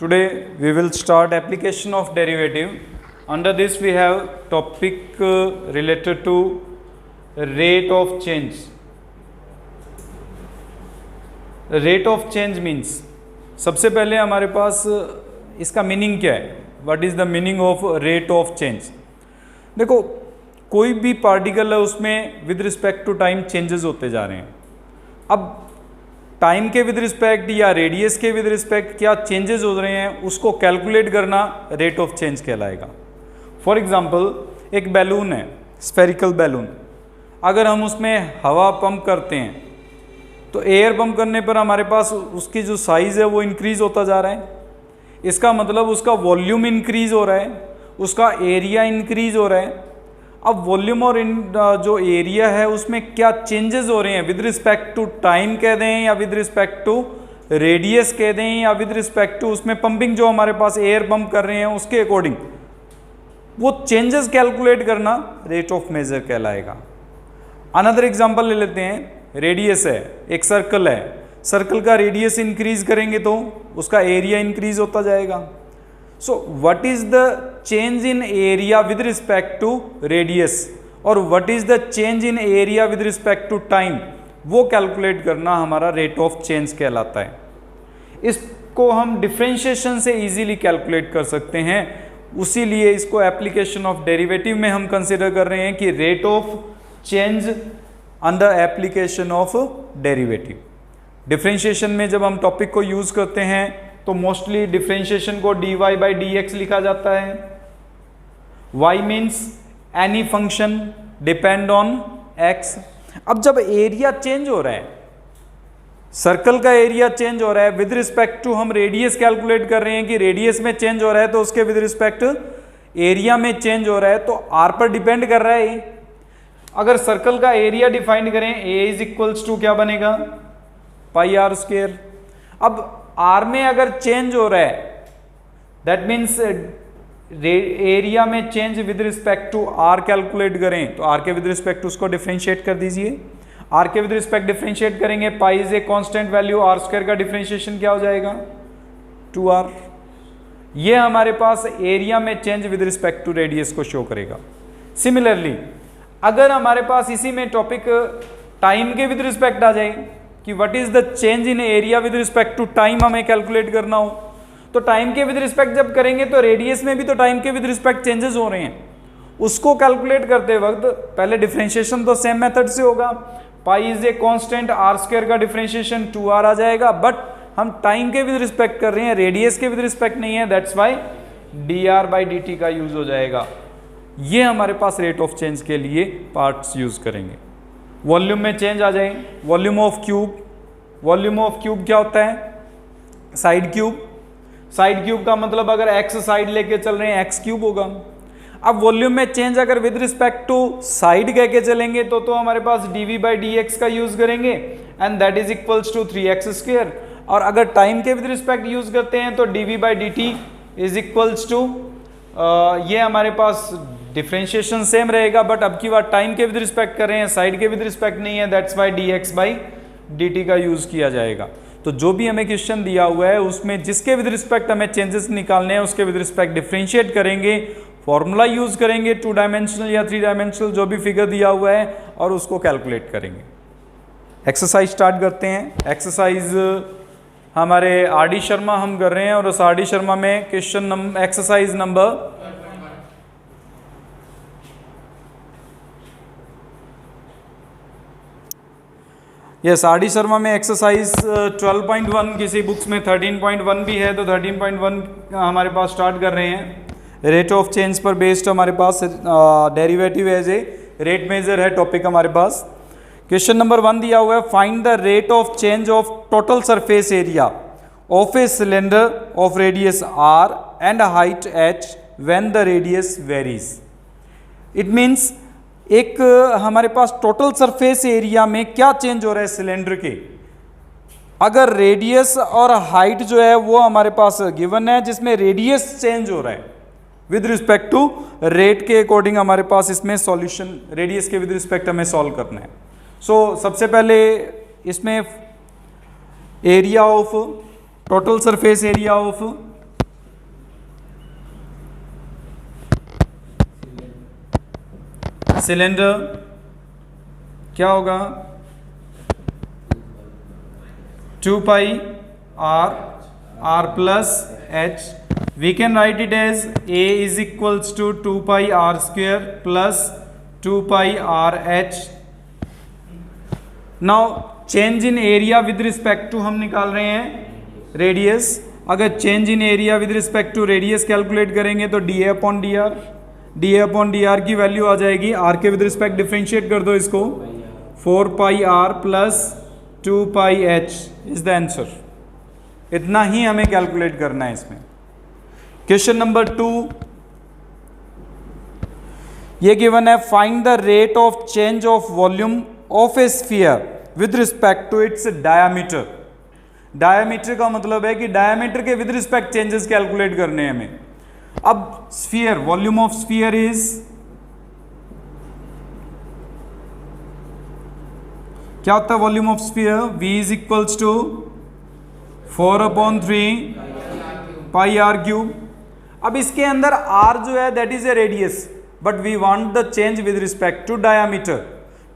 Today we will start application of derivative. Under this we have topic related to rate of change. Rate of change means, सबसे पहले हमारे पास इसका meaning क्या है. What is the meaning of rate of change. देखो, कोई भी particle है उसमें with respect to time changes होते जा रहे हैं. अब टाइम के विद रिस्पेक्ट या रेडियस के विद रिस्पेक्ट क्या चेंजेस हो रहे हैं उसको कैलकुलेट करना रेट ऑफ चेंज कहलाएगा. फॉर एग्जांपल, एक बैलून है, स्फेरिकल बैलून. अगर हम उसमें हवा पंप करते हैं तो एयर पंप करने पर हमारे पास उसकी जो साइज़ है वो इंक्रीज़ होता जा रहा है. इसका मतलब उसका वॉल्यूम इंक्रीज़ हो रहा है, उसका एरिया इंक्रीज़ हो रहा है. अब वॉल्यूम और जो एरिया है उसमें क्या चेंजेस हो रहे हैं विद रिस्पेक्ट टू टाइम कह दें या विद रिस्पेक्ट टू रेडियस कह दें या विद रिस्पेक्ट टू उसमें पंपिंग जो हमारे पास एयर पंप कर रहे हैं उसके अकॉर्डिंग, वो चेंजेस कैलकुलेट करना रेट ऑफ मेजर कहलाएगा. अनदर एग्जांपल ले लेते हैं. रेडियस है, एक सर्कल है, सर्कल का रेडियस इंक्रीज करेंगे तो उसका एरिया इंक्रीज होता जाएगा. So what is the change in area with respect to radius और what is the change in area with respect to time, वो कैलकुलेट करना हमारा रेट ऑफ चेंज कहलाता है. इसको हम डिफरेंशिएशन से इजीली कैलकुलेट कर सकते हैं, उसीलिए इसको एप्लीकेशन ऑफ डेरिवेटिव में हम कंसिडर कर रहे हैं कि rate of change under application of derivative. Differentiation में जब हम टॉपिक को यूज करते हैं तो मोस्टली डिफरेंशिएशन को dy बाई dx लिखा जाता है. y means any function depend on x. अब जब एरिया चेंज हो रहा है, सर्कल का एरिया चेंज हो रहा है, विद रिस्पेक्ट टू हम रेडियस कैलकुलेट कर रहे हैं कि रेडियस में चेंज हो रहा है तो उसके विद रिस्पेक्ट एरिया में चेंज हो रहा है, तो r पर डिपेंड कर रहा है. अगर सर्कल का एरिया डिफाइन करें, a इज इक्वल्स टू क्या बनेगा, पाई आर स्क्वायर. अब r में अगर चेंज हो रहा है दैट मीन्स एरिया में change with respect to r calculate करें तो r के विद रिस्पेक्ट टू उसको डिफरेंशिएट कर दीजिए. r के विद रिस्पेक्ट डिफरेंशिएट करेंगे, pi is a constant value, r square का डिफरेंशिएशन क्या हो जाएगा, 2r. ये हमारे पास एरिया में change with respect to radius को शो करेगा. सिमिलरली अगर हमारे पास इसी में टॉपिक टाइम के विद रिस्पेक्ट आ जाए कि what is the change in area with respect to time हमें कैलकुलेट करना हो, तो टाइम के विद रिस्पेक्ट जब करेंगे तो रेडियस में भी तो टाइम के विद रिस्पेक्ट चेंजेस हो रहे हैं. उसको कैलकुलेट करते वक्त पहले डिफरेंशिएशन तो सेम मेथड से होगा. Pi is a constant, r square का डिफरेंशिएशन 2r आ जाएगा, बट हम टाइम के विद रिस्पेक्ट कर रहे हैं, रेडियस के विद रिस्पेक्ट नहीं है, that's Y dr by dt का यूज हो जाएगा. ये हमारे पास रेट ऑफ चेंज के लिए पार्ट्स यूज करेंगे. वॉल्यूम में चेंज आ जाए, volume of cube. Volume of cube क्या होता है, साइड क्यूब. साइड क्यूब का मतलब अगर x साइड लेके चल रहे हैं x क्यूब होगा. अब वॉल्यूम में चेंज अगर विद रिस्पेक्ट टू साइड कह के चलेंगे तो हमारे पास dv बाई dx का यूज करेंगे and that is equals to 3x square. और अगर टाइम के विद रिस्पेक्ट यूज करते हैं तो dv by dt is equals to ये हमारे पास डिफरेंशिएशन सेम रहेगा, बट अब की बार टाइम के विद रिस्पेक्ट कर रहे हैं, साइड के विद रिस्पेक्ट नहीं है, that's why dx by dt का यूज किया जाएगा. तो जो भी हमें क्वेश्चन दिया हुआ है उसमें जिसके विद रिस्पेक्ट हमें चेंजेस निकालने हैं उसके विद रिस्पेक्ट डिफरेंशिएट करेंगे, फॉर्मूला यूज करेंगे 2 डायमेंशनल या 3 डायमेंशनल जो भी फिगर दिया हुआ है और उसको कैलकुलेट करेंगे. एक्सरसाइज स्टार्ट करते हैं. एक्सरसाइज हमारे RD शर्मा हम कर रहे हैं और उस RD शर्मा में question exercise number yes RD Sharma में एक्सरसाइज 12.1, किसी बुक्स में 13.1 भी है तो 13.1 हमारे पास स्टार्ट कर रहे हैं. रेट ऑफ चेंज पर बेस्ड हमारे पास derivative as a rate measure है टॉपिक हमारे पास. क्वेश्चन नंबर 1 दिया हुआ है, find the rate of change of total surface area of a cylinder of radius r and height h when the radius varies. It means एक हमारे पास total surface area में क्या चेंज हो रहा है सिलेंडर के, अगर रेडियस और हाइट जो है वो हमारे पास गिवन है, जिसमें रेडियस चेंज हो रहा है विद रिस्पेक्ट टू रेट के अकॉर्डिंग हमारे पास इसमें सॉल्यूशन रेडियस के विद रिस्पेक्ट हमें सॉल्व करना है. सो सबसे पहले इसमें area of total surface area of cylinder क्या होगा 2 पाई r plus h. We can write it as a is equals to 2 pi r square plus 2 pi r h. Now change in area with respect to हम निकाल रहे हैं radius. अगर change in area with respect to radius calculate करेंगे तो d a upon d r की value आ जाएगी. आर के विद रिस्पेक्ट डिफ्रेंशिएट कर दो इसको 4 pi r plus 2 pi h is the answer. इतना ही हमें कैलकुलेट करना है इसमें. क्वेश्चन नंबर 2 ये गिवन है, find the rate of change of volume of a sphere with respect to its diameter. Diameter का मतलब है कि डायामीटर के विद रिस्पेक्ट चेंजेस कैलकुलेट करने हैं हमें. अब sphere, volume of sphere is, क्या होता है volume of sphere? V is equals to 4/3 pi r cube. अब इसके अंदर r जो है that is a radius, but we want the change with respect to diameter.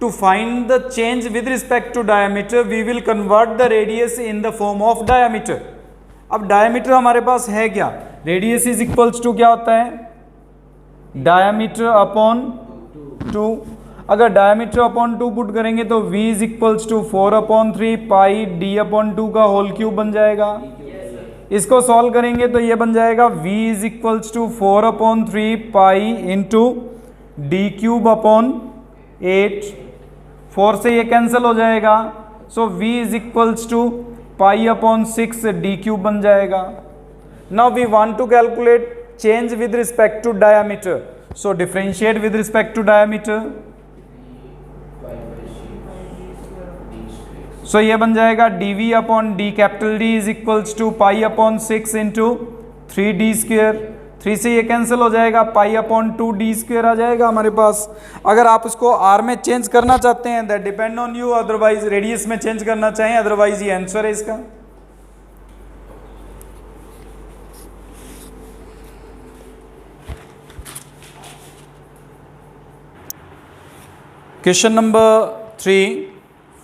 To find the change with respect to diameter, we will convert the radius in the form of diameter. अब diameter हमारे पास है क्या? Radius is equals to क्या होता है? Diameter upon 2. अगर diameter upon 2 put करेंगे तो V is equals to 4/3 pi d upon 2 का होल क्यूब बन जाएगा. इसको सॉल्व करेंगे तो ये बन जाएगा V is equals to 4/3 pi into d cube upon 8. 4 से ये कैंसिल हो जाएगा, so v is equals to pi upon 6 d cube बन जाएगा. Now we want to calculate change with respect to diameter, so differentiate with respect to diameter. So ये बन जाएगा dv upon d capital D is equals to pi upon 6 into 3d square. 3 से ये cancel हो जाएगा, pi upon 2d square आ जाएगा हमारे पास. अगर आप इसको r में चेंज करना चाहते हैं that depend on you, otherwise radius में चेंज करना चाहें, अदरवाइज ये आंसर है इसका. Question number 3,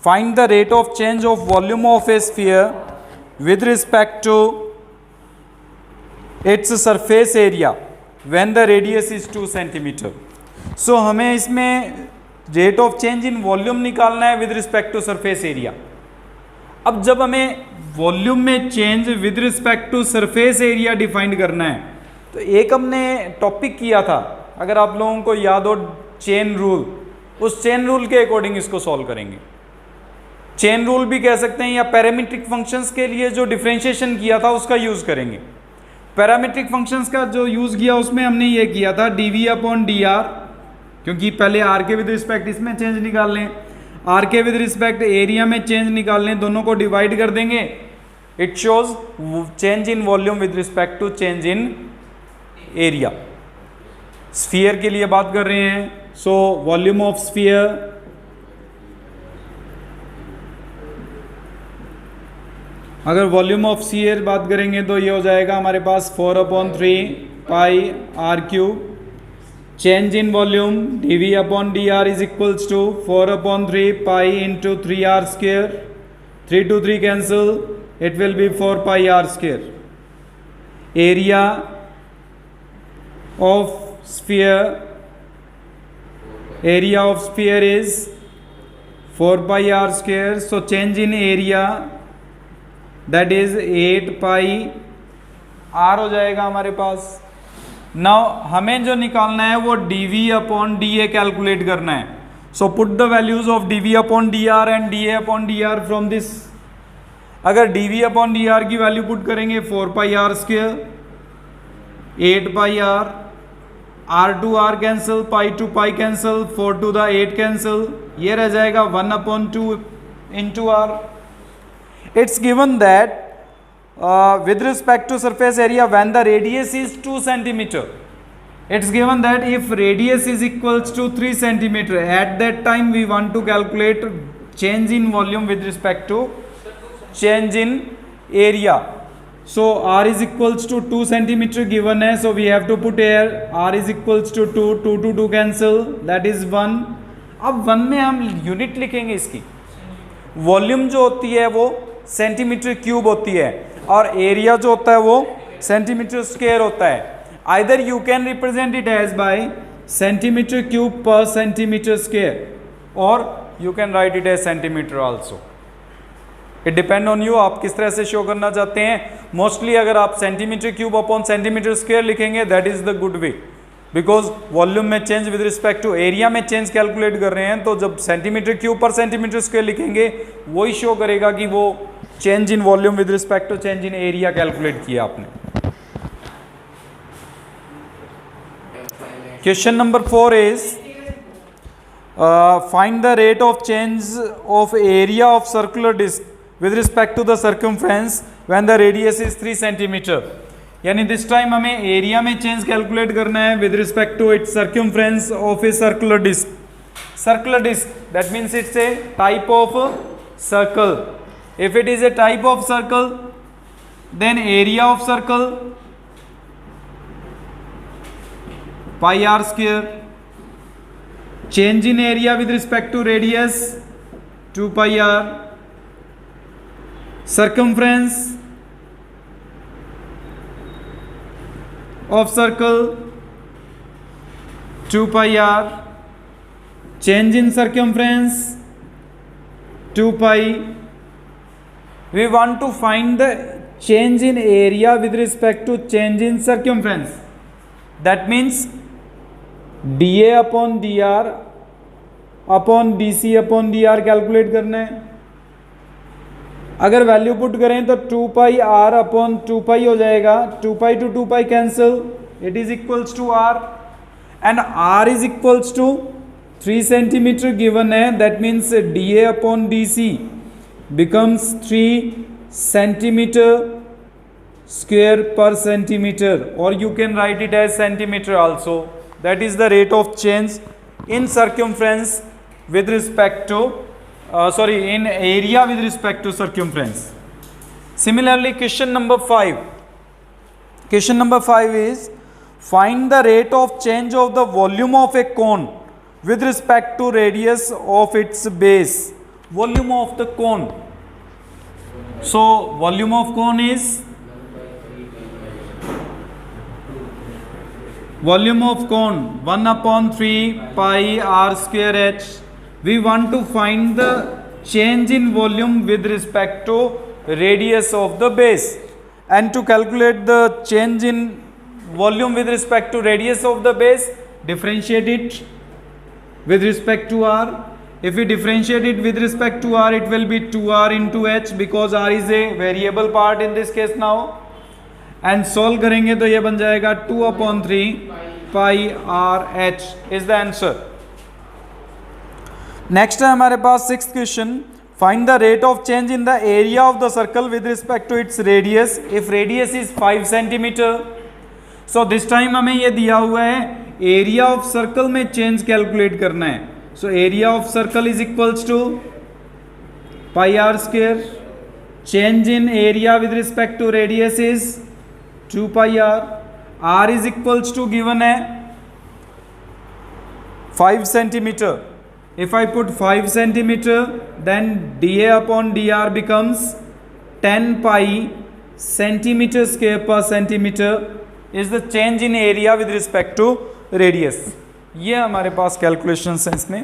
find the rate of change of volume of a sphere with respect to its surface area when the radius is 2 centimetre. So हमें इसमें rate of change in volume निकालना है with respect to surface area. अब जब हमें volume में change with respect to surface area define करना है तो एक हमने टॉपिक किया था, अगर आप लोगों को याद हो, चेन रूल. उस चेन रूल के अकॉर्डिंग इसको सॉल्व करेंगे. चेन रूल भी कह सकते हैं या पैरामीट्रिक फंक्शंस के लिए जो डिफरेंशिएशन किया था उसका यूज करेंगे. पैरामीट्रिक फंक्शंस का जो यूज़ किया उसमें हमने ये किया था dv अपॉन डी आर, क्योंकि पहले r के विद रिस्पेक्ट इसमें चेंज निकाल लें, r के विद रिस्पेक्ट एरिया में चेंज निकाल लें, दोनों को डिवाइड कर देंगे. It shows change in volume with respect to change in area. Sphere के लिए बात कर रहे हैं, सो वॉल्यूम ऑफ स्फीयर अगर वॉल्यूम ऑफ स्फीयर बात करेंगे तो ये हो जाएगा हमारे पास 4/3 pi r cube. Change in volume dv upon d r is equals to 4/3 pi into 3r square. 3 to 3 cancel, it will be 4 pi r square. Area of sphere is 4 pi r square. So change in area that is 8 pi r हो जाएगा हमारे पास. Now हमें जो निकालना है वो dv upon dA calculate करना है. So put the values of dv upon dr and dA upon dr from this. अगर dv अपॉन dr की वैल्यू पुट करेंगे 4 pi r square, 8 pi r to r cancel, pi to pi cancel, 4 to the 8 cancel, ये रह जाएगा 1/2 into r. It's given that with respect to surface area when the radius is 2 centimeter, it's given that if radius is equals to 3 centimeter, at that time we want to calculate change in volume with respect to change in area. So r is equals to 2 centimeter given है, so we have to put here r is equals to 2, 2 to 2 cancel, that is 1. अब 1 में हम unit लिखेंगे इसकी, volume जो होती है वो सेंटीमीटर क्यूब होती है और एरिया जो होता है वो सेंटीमीटर स्क्वायर होता है. Either you can represent it as by centimetre cube पर सेंटीमीटर स्क्वायर और you can write it as centimetre also. It depend on you, आप किस तरह से शो करना चाहते हैं. मोस्टली अगर आप centimetre cube upon centimetre square लिखेंगे that is the good way, because volume में change with respect to area में चेंज कैलकुलेट कर रहे हैं, तो जब सेंटीमीटर क्यूब पर सेंटीमीटर स्क्वायर लिखेंगे वही शो करेगा कि वो change in volume with respect to change in area calculate किया आपने. Question number 4 is find the rate of change of area of circular disc with respect to the circumference when the radius is 3 centimeter. यानी this time हमें area में change calculate करना है with respect to its circumference of a circular disc. Circular disc that means it's a type of circle. If it is a type of circle then area of circle pi r square, change in area with respect to radius 2 pi r, circumference of circle 2 pi r, change in circumference 2 pi. We want to find the change in area with respect to change in circumference. That means dA upon dr upon dc upon dr calculate करना है. अगर value put करें तो 2 pi are upon 2 पाई हो जाएगा, 2 pi to 2 pi cancel, it is equals to r and r is equals to 3 centimetre given है. That means d a upon d c becomes 3 centimetre square पर centimetre और you can write it as centimetre also. That is the rate of change in circumference with respect to in area with respect to circumference. Similarly, question number 5. Question number 5 is find the rate of change of the volume of a cone with respect to radius of its base. Volume of the cone. So, volume of cone is volume of cone 1 upon 3 pi r square h. We want to find the change in volume with respect to radius of the base, and to calculate the change in volume with respect to radius of the base, differentiate it with respect to r. If we differentiate it with respect to r, it will be 2r into h because r is a variable part in this case now, and solve करेंगे तो ये बन जाएगा 2 upon 3 pi r h is the answer. Next है हमारे पास 6th question. Find the rate of change in the area of the circle with respect to its radius if radius is 5 centimetre. So this time हमें ये दिया हुआ है area of circle में change calculate करना है. So area of circle is equals to pi r square, change in area with respect to radius is 2 pi r, r is equals to given है 5 centimetre. If I put 5 centimeter, then dA upon dr becomes 10 pi centimeter square per centimeter is the change in area with respect to radius. ये हमारे पास calculations हैं इसमें.